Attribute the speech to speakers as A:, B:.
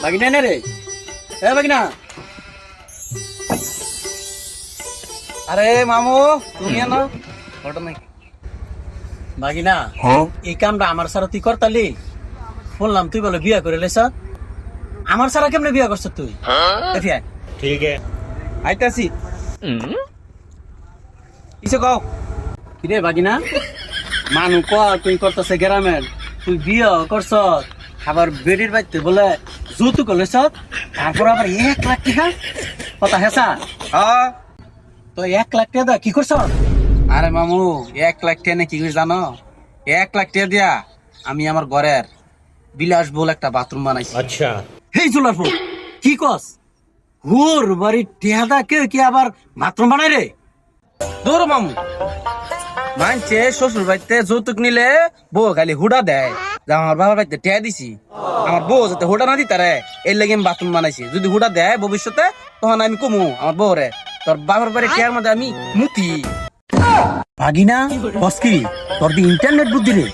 A: বাগিনা না রে, এ বাগিনা।
B: আরে মামু তুমি আনো ঘটনা নাকি?
A: বাগিনা এই কামটা আমার সারা তুই করতালি। বললাম তুই বলে বিয়া করে লেছ, আমার সারা কেমনে বিয়া করছ তুই?
C: ठीक है।
B: আইতাছি কিছু কও।
A: কিরে বাগিনা, মানু ক তুই করতেছে গ্রামের, তুই বিয়া করছ, আবার বেডির বাড়িতে বলে যৌতুক লেছ, তারপর আবার 1 লাখ টাকা কথা হেসা।
B: হ্যাঁ
A: তো 1 লাখ টাকা দা কি করছ?
B: আরে মামু 1 লাখ টাকা নিয়ে কি করি জানো? 1 লাখ টাকা দিয়া আমি আমার ঘরের বিলাসবহুল একটা বাথরুম বানাইছি।
C: अच्छा।
A: হেই চুলার ফুল, কি কস? হুর বাড়ি টেহাদা কেউ কি আবার বাথরুম বানাই রে?
B: দূর মামু, মানছে শ্বশুর বাড়িতে যৌতুক নিলে বউ খালি হুডা দেয় যে আমার বাবার বাড়িতে টেয়া দিছি, আমার বউ যাতে হুডা না দিতে রে এর লেগে আমি বাথরুম বানাইছি। যদি হুডা দেয় ভবিষ্যতে তখন আমি কমু আমার বউ রে তোর বাবার বাড়ি টেয়ার মধ্যে আমি মুতি।
A: ভাগিনা কস কি তোর দি ইন্টারনেট বুদ্ধি রে?